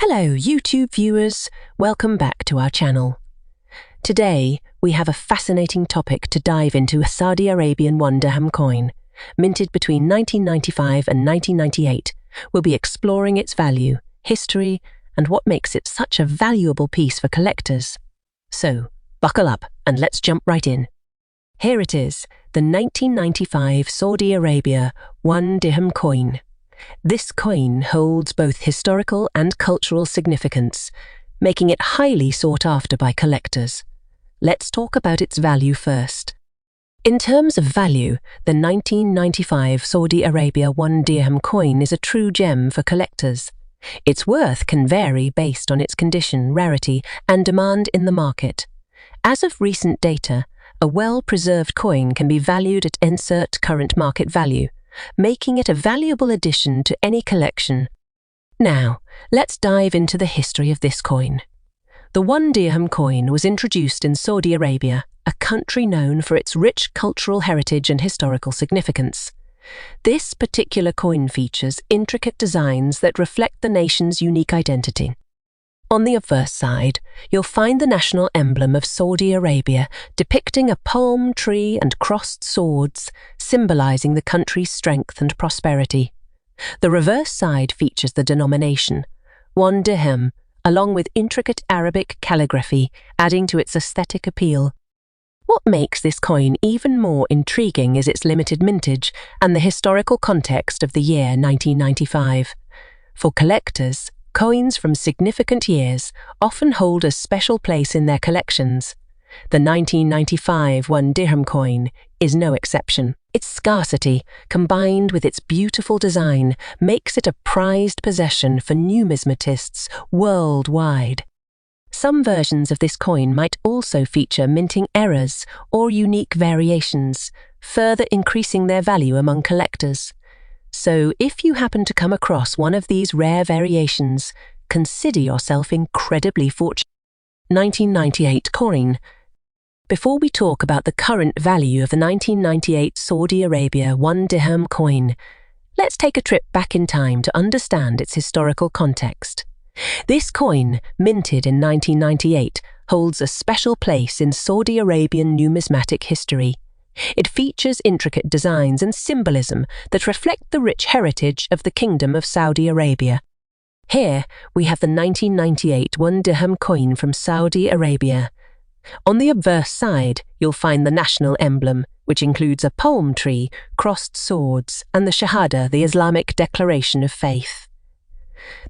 Hello YouTube viewers, welcome back to our channel. Today we have a fascinating topic to dive into: a Saudi Arabian 1 dirham coin, minted between 1995 and 1998. We'll be exploring its value, history, and what makes it such a valuable piece for collectors. So, buckle up and let's jump right in. Here it is, the 1995 Saudi Arabia 1 dirham coin. This coin holds both historical and cultural significance, making it highly sought after by collectors. Let's talk about its value first. In terms of value, the 1995 Saudi Arabia 1 dirham coin is a true gem for collectors. Its worth can vary based on its condition, rarity, and demand in the market. As of recent data, a well-preserved coin can be valued at insert current market value, making it a valuable addition to any collection. Now, let's dive into the history of this coin. The 1 dirham coin was introduced in Saudi Arabia, a country known for its rich cultural heritage and historical significance. This particular coin features intricate designs that reflect the nation's unique identity. On the obverse side, you'll find the national emblem of Saudi Arabia depicting a palm tree and crossed swords, symbolizing the country's strength and prosperity. The reverse side features the denomination, 1 dirham, along with intricate Arabic calligraphy, adding to its aesthetic appeal. What makes this coin even more intriguing is its limited mintage and the historical context of the year 1995. For collectors, coins from significant years often hold a special place in their collections. The 1995 1 dirham coin is no exception. Its scarcity, combined with its beautiful design, makes it a prized possession for numismatists worldwide. Some versions of this coin might also feature minting errors or unique variations, further increasing their value among collectors. So, if you happen to come across one of these rare variations, consider yourself incredibly fortunate. 1998 coin. Before we talk about the current value of the 1998 Saudi Arabia 1 dirham coin, let's take a trip back in time to understand its historical context. This coin, minted in 1998, holds a special place in Saudi Arabian numismatic history. It features intricate designs and symbolism that reflect the rich heritage of the Kingdom of Saudi Arabia. Here, we have the 1998 1 dirham coin from Saudi Arabia. On the obverse side, you'll find the national emblem, which includes a palm tree, crossed swords, and the Shahada, the Islamic declaration of faith.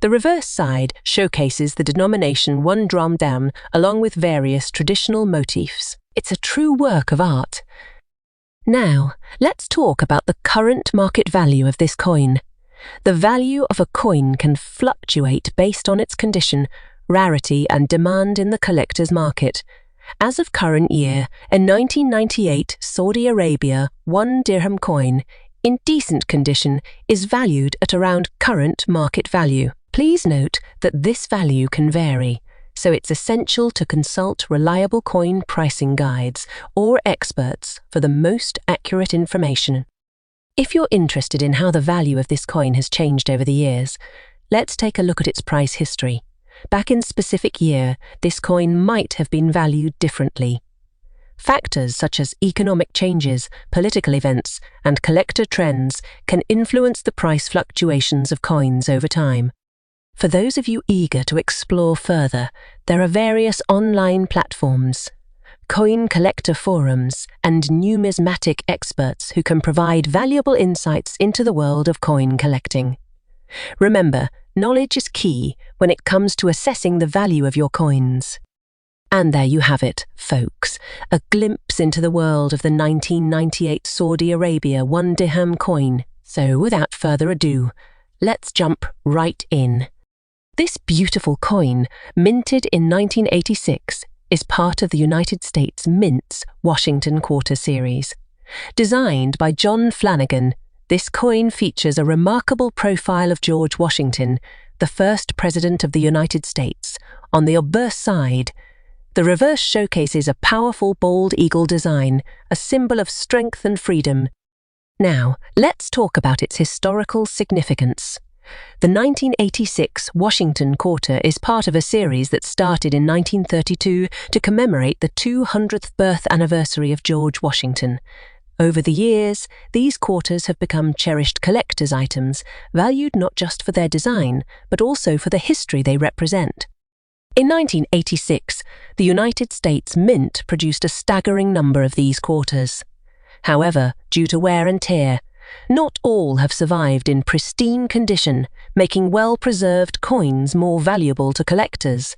The reverse side showcases the denomination 1 dirham along with various traditional motifs. It's a true work of art. Now, let's talk about the current market value of this coin. The value of a coin can fluctuate based on its condition, rarity, and demand in the collector's market. As of current year, a 1998 Saudi Arabia 1 dirham coin, in decent condition, is valued at around current market value. Please note that this value can vary, so it's essential to consult reliable coin pricing guides or experts for the most accurate information. If you're interested in how the value of this coin has changed over the years, let's take a look at its price history. Back in a specific year, this coin might have been valued differently. Factors such as economic changes, political events, and collector trends can influence the price fluctuations of coins over time. For those of you eager to explore further, there are various online platforms, coin collector forums, and numismatic experts who can provide valuable insights into the world of coin collecting. Remember, knowledge is key when it comes to assessing the value of your coins. And there you have it, folks, a glimpse into the world of the 1998 Saudi Arabia 1 dirham coin. So without further ado, let's jump right in. This beautiful coin, minted in 1986, is part of the United States Mint's Washington Quarter series. Designed by John Flanagan, this coin features a remarkable profile of George Washington, the first President of the United States, on the obverse side. The reverse showcases a powerful bald eagle design, a symbol of strength and freedom. Now, let's talk about its historical significance. The 1986 Washington quarter is part of a series that started in 1932 to commemorate the 200th birth anniversary of George Washington. Over the years, these quarters have become cherished collector's items, valued not just for their design, but also for the history they represent. In 1986, the United States Mint produced a staggering number of these quarters. However, due to wear and tear, not all have survived in pristine condition, making well-preserved coins more valuable to collectors.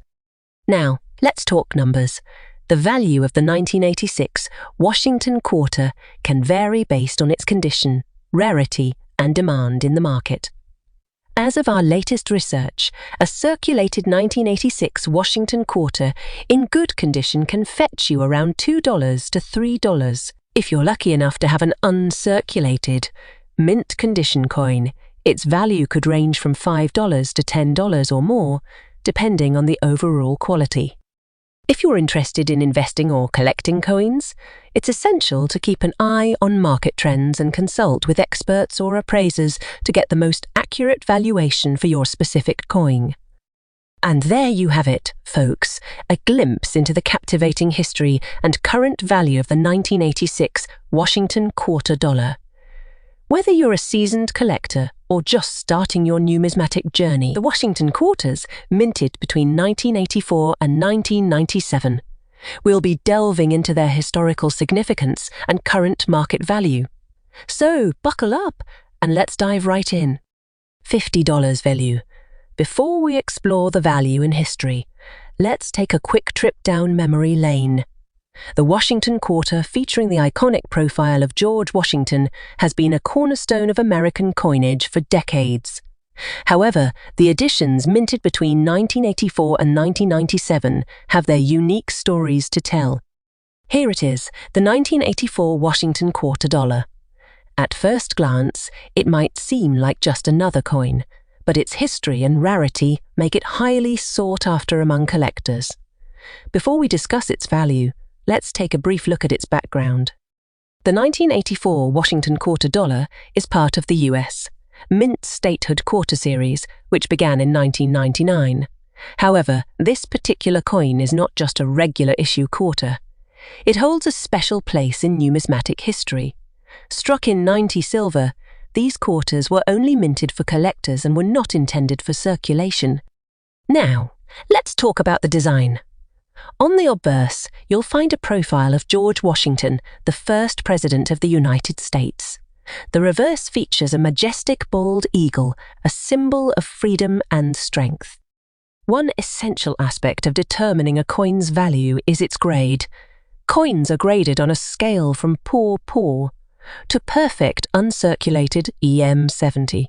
Now, let's talk numbers. The value of the 1986 Washington quarter can vary based on its condition, rarity, and demand in the market. As of our latest research, a circulated 1986 Washington quarter in good condition can fetch you around $2 to $3. If you're lucky enough to have an uncirculated, mint condition coin, its value could range from $5 to $10 or more, depending on the overall quality. If you're interested in investing or collecting coins, it's essential to keep an eye on market trends and consult with experts or appraisers to get the most accurate valuation for your specific coin. And there you have it, folks, a glimpse into the captivating history and current value of the 1986 Washington quarter dollar. Whether you're a seasoned collector or just starting your numismatic journey, the Washington quarters minted between 1984 and 1997. We'll be delving into their historical significance and current market value. So, buckle up and let's dive right in. $50 value. Before we explore the value in history, let's take a quick trip down memory lane. The Washington quarter, featuring the iconic profile of George Washington, has been a cornerstone of American coinage for decades. However, the editions minted between 1984 and 1997 have their unique stories to tell. Here it is, the 1984 Washington quarter dollar. At first glance, it might seem like just another coin, but its history and rarity make it highly sought after among collectors. Before we discuss its value, let's take a brief look at its background. The 1984 Washington quarter dollar is part of the U.S. Mint Statehood quarter series, which began in 1999. However, this particular coin is not just a regular issue quarter. It holds a special place in numismatic history. Struck in 90 silver, these quarters were only minted for collectors and were not intended for circulation. Now, let's talk about the design. On the obverse, you'll find a profile of George Washington, the first President of the United States. The reverse features a majestic bald eagle, a symbol of freedom and strength. One essential aspect of determining a coin's value is its grade. Coins are graded on a scale from poor to perfect uncirculated EM70.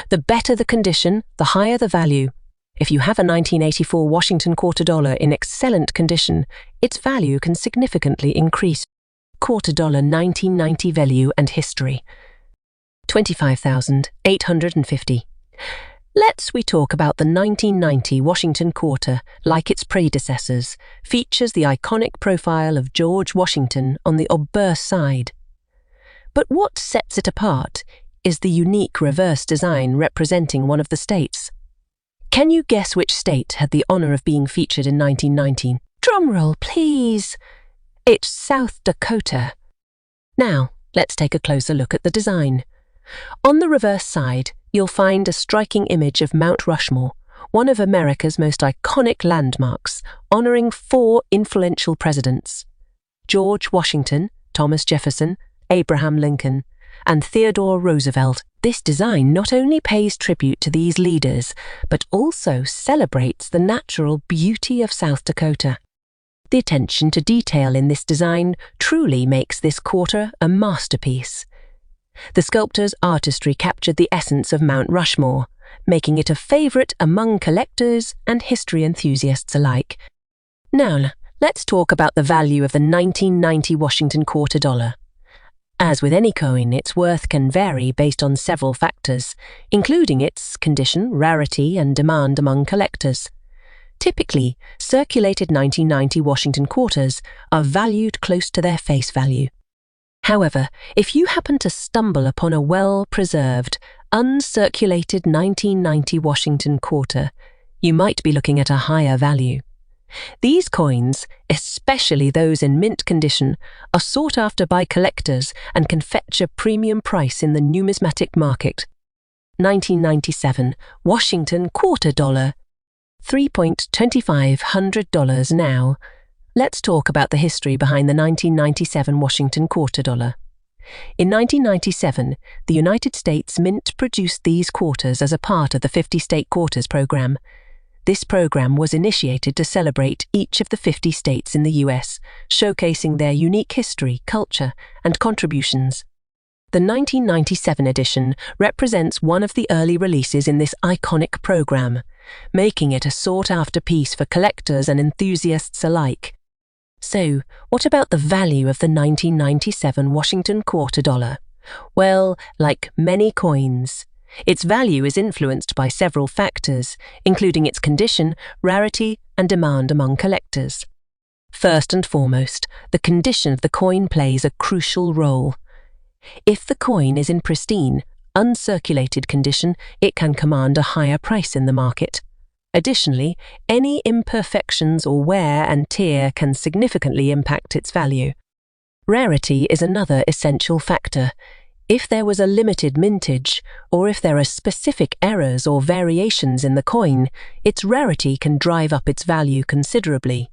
The better the condition, the higher the value. If you have a 1984 Washington quarter dollar in excellent condition, its value can significantly increase. Quarter dollar 1990 value and history. 25,850. Let's we talk about the 1990 Washington quarter, like its predecessors, features the iconic profile of George Washington on the obverse side. But what sets it apart is the unique reverse design representing one of the states. Can you guess which state had the honor of being featured in 1919? Drumroll, please. It's South Dakota. Now, let's take a closer look at the design. On the reverse side, you'll find a striking image of Mount Rushmore, one of America's most iconic landmarks, honoring 4 influential presidents: George Washington, Thomas Jefferson, Abraham Lincoln, and Theodore Roosevelt. This design not only pays tribute to these leaders, but also celebrates the natural beauty of South Dakota. The attention to detail in this design truly makes this quarter a masterpiece. The sculptor's artistry captured the essence of Mount Rushmore, making it a favorite among collectors and history enthusiasts alike. Now, let's talk about the value of the 1990 Washington quarter dollar. As with any coin, its worth can vary based on several factors, including its condition, rarity, and demand among collectors. Typically, circulated 1990 Washington quarters are valued close to their face value. However, if you happen to stumble upon a well-preserved, uncirculated 1990 Washington quarter, you might be looking at a higher value. These coins, especially those in mint condition, are sought after by collectors and can fetch a premium price in the numismatic market. 1997 Washington quarter dollar, $3,250 now. Let's talk about the history behind the 1997 Washington quarter dollar. In 1997, the United States Mint produced these quarters as a part of the 50-state quarters program. This program was initiated to celebrate each of the 50 states in the US, showcasing their unique history, culture, and contributions. The 1997 edition represents one of the early releases in this iconic program, making it a sought-after piece for collectors and enthusiasts alike. So, what about the value of the 1997 Washington quarter dollar? Well, like many coins, its value is influenced by several factors, including its condition, rarity, and demand among collectors. First and foremost, the condition of the coin plays a crucial role. If the coin is in pristine, uncirculated condition, it can command a higher price in the market. Additionally, any imperfections or wear and tear can significantly impact its value. Rarity is another essential factor. If there was a limited mintage, or if there are specific errors or variations in the coin, its rarity can drive up its value considerably.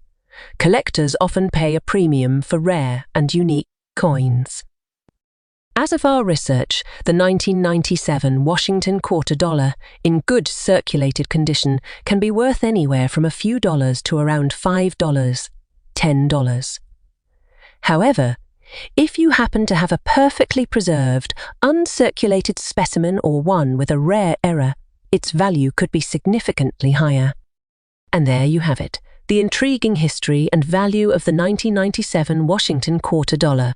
Collectors often pay a premium for rare and unique coins. As of our research, the 1997 Washington quarter dollar, in good circulated condition, can be worth anywhere from a few dollars to around $5, $10. However, if you happen to have a perfectly preserved, uncirculated specimen or one with a rare error, its value could be significantly higher. And there you have it, the intriguing history and value of the 1997 Washington quarter dollar.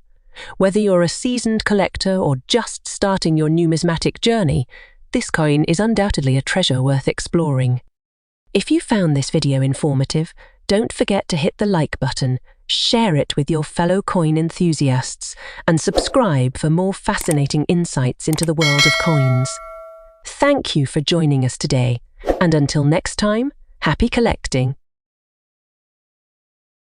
Whether you're a seasoned collector or just starting your numismatic journey, this coin is undoubtedly a treasure worth exploring. If you found this video informative, don't forget to hit the like button, share it with your fellow coin enthusiasts, and subscribe for more fascinating insights into the world of coins. Thank you for joining us today, and until next time, happy collecting!